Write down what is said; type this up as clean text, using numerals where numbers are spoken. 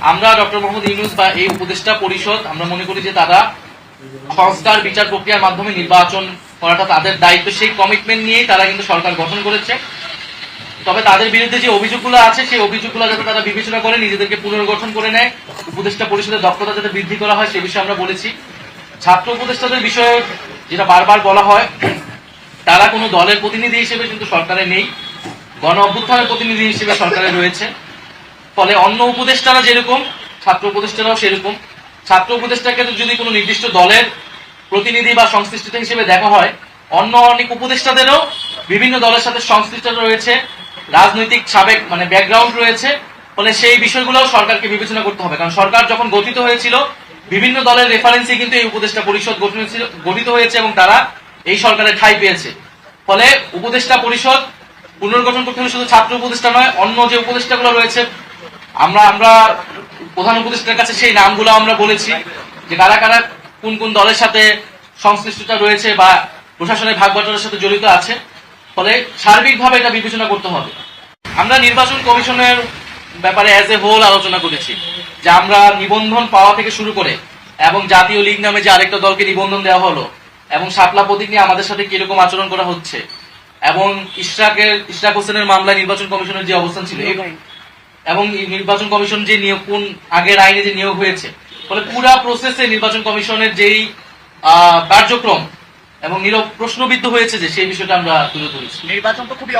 আমরা ডক্টর মোহাম্মদ ইউনূস বা এই উপদেষ্টা পরিষদ আমরা মনে করি যে তারা সংস্কার বিচার প্রক্রিয়ার মাধ্যমে নির্বাচন করাটা তাদের দায়িত্ব, সেই কমিটমেন্ট নিয়েই তারা কিন্তু সরকার গঠন করেছে। তবে তাদের বিরুদ্ধে যে অভিযোগগুলো আছে সেই অভিযোগগুলো যাতে তারা বিবেচনা করে নিজেদেরকে পুনর্গঠন করে নেয়, উপদেষ্টা পরিষদের দক্ষতা যাতে বৃদ্ধি করা হয় সে বিষয়ে আমরা বলেছি। ছাত্র উপদেষ্টাদের বিষয়ে যেটা বারবার বলা হয়, তারা কোনো দলের প্রতিনিধি হিসেবে কিন্তু সরকারে নেই, গণ অভ্যুত্থানের প্রতিনিধি হিসেবে সরকারে রয়েছে। ফলে অন্য উপদেষ্টারা যেরকম ছাত্র উপদেষ্টারাও সেরকম। ছাত্র উপদেষ্টাকে যদি কোনো নির্দিষ্ট দলের প্রতিনিধি বা সংশ্লিষ্ট হিসেবে দেখা হয়, অন্য অনেক উপদেষ্টাদেরও বিভিন্ন দলের সাথে সংশ্লিষ্টতা রয়েছে, রাজনৈতিক সাবেক ব্যাকগ্রাউন্ড রয়েছে। ফলে সেই বিষয়গুলোও সরকারকে বিবেচনা করতে হবে, কারণ সরকার যখন গঠিত হয়েছিল বিভিন্ন দলের রেফারেন্সে কিন্তু এই উপদেষ্টা পরিষদ গঠিত হয়েছে এবং তারা এই সরকারের ঠাঁই পেয়েছে। ফলে উপদেষ্টা পরিষদ পুনর্গঠন করতে হলে শুধু ছাত্র উপদেষ্টা নয়, অন্য যে উপদেষ্টাগুলো রয়েছে আমরা প্রধান উপদেষ্টার কাছে সেই নামগুলো আমরা বলেছি যে কারা কারা কোন কোন দলের সাথে সংশ্লিষ্টতা রয়েছে বা প্রশাসনের ভাগবাটোয়ারার সাথে জড়িত আছে। ফলে সার্বিকভাবে এটা বিবেচনা করতে হবে। আমরা নির্বাচন কমিশনের ব্যাপারে অ্যাজ এ হোল আলোচনা করেছি যে আমরা নিবন্ধন পাওয়া থেকে শুরু করে এবং জাতীয় লীগ নামে যে আরেকটা দলকে নিবন্ধন দেওয়া হলো এবং শাপলা প্রতীক নিয়ে আমাদের সাথে কিরকম আচরণ করা হচ্ছে এবং ইশরাক হোসেনের মামলায় নির্বাচন কমিশনের যে অবস্থান ছিল এবং নির্বাচন কমিশন যে নিয়োগ কোন আগের আইনে যে নিয়োগ হয়েছে, ফলে পুরা প্রসেসে নির্বাচন কমিশনের যেই কার্যক্রম এবং প্রশ্নবিদ্ধ হয়েছে যে সেই বিষয়টা আমরা তুলে ধরেছি। নির্বাচন তো খুবই